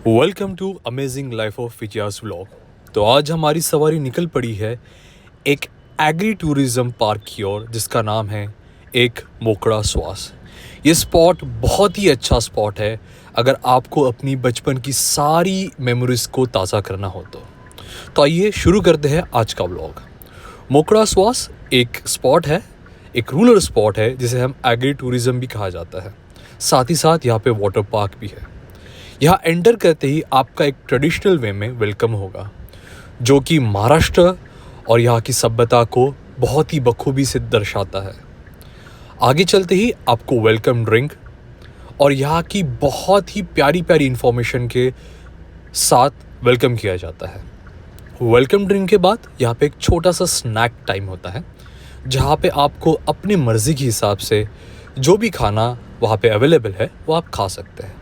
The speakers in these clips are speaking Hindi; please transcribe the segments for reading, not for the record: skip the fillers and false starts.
Welcome to amazing life of फिजियास व्लॉग। तो आज हमारी सवारी निकल पड़ी है एक एग्री टूरिज्म पार्क की ओर जिसका नाम है एक मोकड़ा स्वास। ये स्पॉट बहुत ही अच्छा स्पॉट है अगर आपको अपनी बचपन की सारी मेमोरीज को ताज़ा करना हो तो आइए शुरू करते हैं आज का व्लॉग। मोकड़ा स्वास एक स्पॉट है, एक रूरल स्पॉट है जिसे हम एग्री टूरिज्म भी कहा जाता है। साथ ही साथ यहाँ पे वाटर पार्क भी है। यहाँ एंटर करते ही आपका एक ट्रेडिशनल वे में वेलकम होगा जो कि महाराष्ट्र और यहाँ की सभ्यता को बहुत ही बखूबी से दर्शाता है। आगे चलते ही आपको वेलकम ड्रिंक और यहाँ की बहुत ही प्यारी प्यारी इन्फॉर्मेशन के साथ वेलकम किया जाता है। वेलकम ड्रिंक के बाद यहाँ पे एक छोटा सा स्नैक टाइम होता है जहाँ पे आपको अपनी मर्ज़ी के हिसाब से जो भी खाना वहाँ पे अवेलेबल है वो आप खा सकते हैं।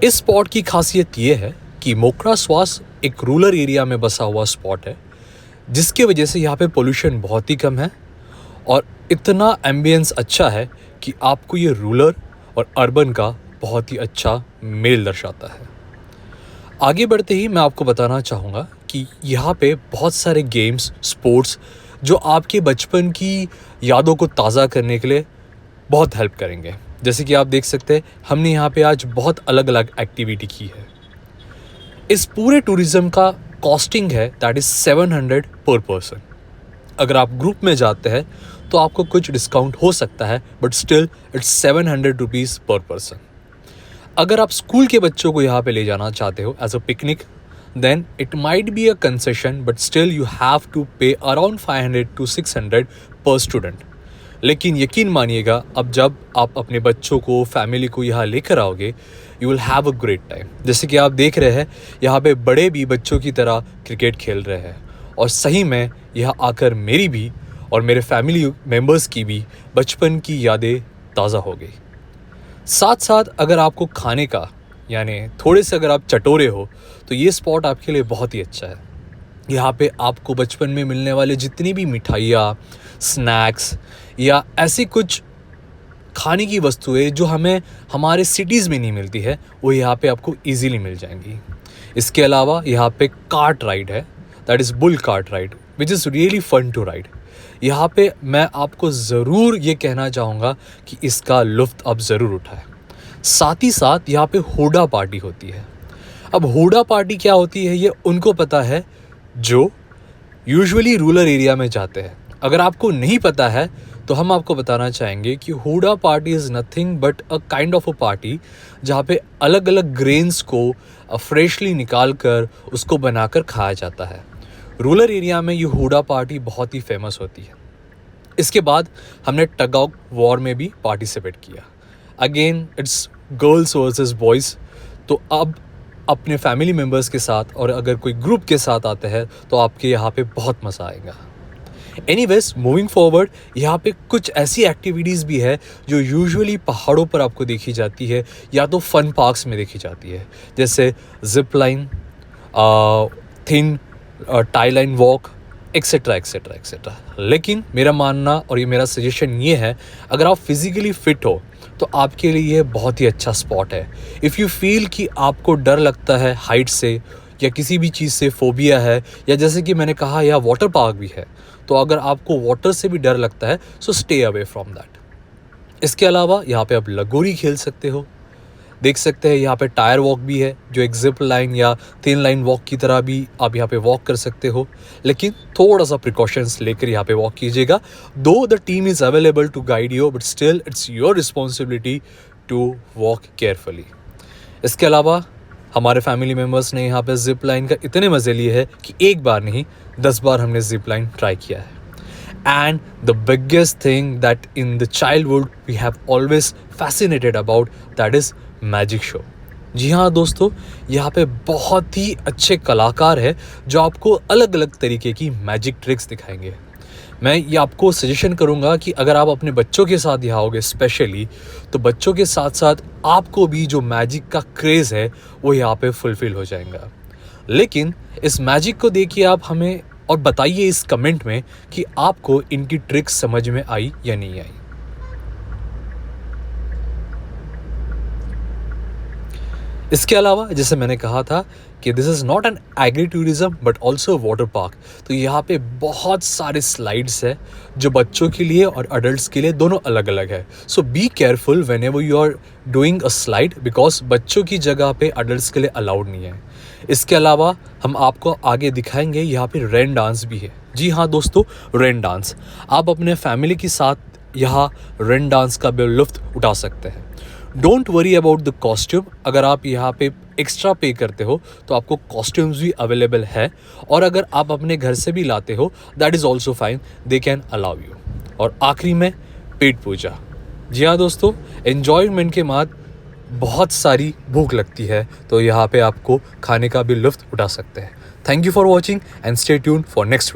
इस स्पॉट की खासियत ये है कि मोकड़ा स्वास एक रूरल एरिया में बसा हुआ स्पॉट है जिसकी वजह से यहाँ पे पोल्यूशन बहुत ही कम है और इतना एम्बियंस अच्छा है कि आपको ये रूरल और अर्बन का बहुत ही अच्छा मेल दर्शाता है। आगे बढ़ते ही मैं आपको बताना चाहूँगा कि यहाँ पे बहुत सारे गेम्स, स्पोर्ट्स जो आपके बचपन की यादों को ताज़ा करने के लिए बहुत हेल्प करेंगे। जैसे कि आप देख सकते हैं हमने यहाँ पे आज बहुत अलग अलग एक्टिविटी की है। इस पूरे टूरिज़्म का कॉस्टिंग है दैट इज़ 700 पर पर्सन। अगर आप ग्रुप में जाते हैं तो आपको कुछ डिस्काउंट हो सकता है बट स्टिल इट्स 700 रुपीज़ पर पर्सन। अगर आप स्कूल के बच्चों को यहाँ पे ले जाना चाहते हो as a picnic then it might be a concession but still you have to pay around 500 to 600 पर स्टूडेंट। लेकिन यकीन मानिएगा अब जब आप अपने बच्चों को, फैमिली को यहाँ लेकर आओगे you will have a great time. जैसे कि आप देख रहे हैं यहाँ पे बड़े भी बच्चों की तरह क्रिकेट खेल रहे हैं और सही में यहाँ आकर मेरी भी और मेरे फैमिली मेम्बर्स की भी बचपन की यादें ताज़ा हो गई। साथ साथ अगर आपको खाने का यानी थोड़े से अगर आप चटोरे हो तो ये स्पॉट आपके लिए बहुत ही अच्छा है। यहाँ पे आपको बचपन में मिलने वाले जितनी भी मिठाइयाँ, स्नैक्स या ऐसी कुछ खाने की वस्तुएं जो हमें हमारे सिटीज़ में नहीं मिलती है वो यहाँ पे आपको इजीली मिल जाएंगी। इसके अलावा यहाँ पे कार्ट राइड है that is bull cart ride which is really fun to ride. यहाँ पे मैं आपको ज़रूर ये कहना चाहूँगा कि इसका लुत्फ़ आप ज़रूर उठाएं। साथ ही साथ यहाँ पे हुडा पार्टी होती है। अब हुडा पार्टी क्या होती है ये उनको पता है जो यूजुअली रूरल एरिया में जाते हैं। अगर आपको नहीं पता है तो हम आपको बताना चाहेंगे कि Hooda party is nothing but a kind of a party जहाँ पे अलग अलग ग्रेन्स को फ्रेशली निकाल कर उसको बनाकर खाया जाता है। रूरल एरिया में ये हुडा पार्टी बहुत ही फेमस होती है। इसके बाद हमने टग ऑफ वॉर में भी पार्टिसिपेट किया। Again it's girls versus boys. तो अब अपने फैमिली मेम्बर्स के साथ और अगर कोई ग्रुप के साथ आते हैं तो आपके यहाँ पे बहुत मज़ा आएगा। एनीवेज मूविंग फॉरवर्ड यहाँ पे कुछ ऐसी एक्टिविटीज़ भी है जो यूजुअली पहाड़ों पर आपको देखी जाती है या तो फन पार्क्स में देखी जाती है जैसे zip line, thin tie line walk etcetera etcetera etcetera. लेकिन मेरा मानना और ये मेरा सजेशन ये है अगर आप फिज़िकली फ़िट हो तो आपके लिए ये बहुत ही अच्छा स्पॉट है। इफ़ यू फील कि आपको डर लगता है हाइट से या किसी भी चीज़ से फोबिया है या जैसे कि मैंने कहा यहाँ वाटर पार्क भी है तो अगर आपको वाटर से भी डर लगता है so stay away from that. इसके अलावा यहाँ पे आप लगोरी खेल सकते हो। देख सकते हैं यहाँ पे टायर वॉक भी है जो एक जिप लाइन या थिन लाइन वॉक की तरह भी आप यहाँ पे वॉक कर सकते हो। लेकिन थोड़ा सा प्रिकॉशंस लेकर यहाँ पे वॉक कीजिएगा। Though the team is available to guide you but still it's your responsibility to walk carefully. इसके अलावा हमारे फैमिली मेम्बर्स ने यहाँ पे जिप लाइन का इतने मज़े लिए हैं कि एक बार नहीं 10 बार हमने जिप लाइन ट्राई किया है। And the biggest thing that in the childhood we have always fascinated about that is magic show। जी हाँ दोस्तों, यहाँ पे बहुत ही अच्छे कलाकार हैं जो आपको अलग अलग तरीके की मैजिक ट्रिक्स दिखाएंगे। मैं ये आपको सजेशन करूँगा कि अगर आप अपने बच्चों के साथ यहाँ आओगे स्पेशली तो बच्चों के साथ साथ आपको भी जो मैजिक का क्रेज़ है वो यहाँ पे फुलफ़िल हो जाएगा। लेकिन इस मैजिक को देखिए आप हमें और बताइए इस कमेंट में कि आपको इनकी ट्रिक्स समझ में आई या नहीं आई। इसके अलावा जैसे मैंने कहा था कि this is not an agri tourism but also water park. तो यहाँ पे बहुत सारे स्लाइड्स है जो बच्चों के लिए और अडल्ट्स के लिए दोनों अलग अलग है। So be careful whenever you are doing a slide because बच्चों की जगह पे अडल्ट्स के लिए अलाउड नहीं है। इसके अलावा हम आपको आगे दिखाएंगे यहाँ पे रेन डांस भी है। जी हाँ दोस्तों, रेन डांस आप अपने फैमिली के साथ यहाँ रेन डांस का भी लुत्फ़ उठा सकते हैं। Don't worry about the costume. अगर आप यहाँ पे एक्स्ट्रा पे करते हो तो आपको कॉस्ट्यूम्स भी अवेलेबल है, और अगर आप अपने घर से भी लाते हो that is also fine, they can allow you. और आखिरी में पेट पूजा। जी हाँ दोस्तों, एन्जॉयमेंट के बाद बहुत सारी भूख लगती है तो यहाँ पे आपको खाने का भी लुत्फ़ उठा सकते हैं। Thank you for watching and stay tuned for next video.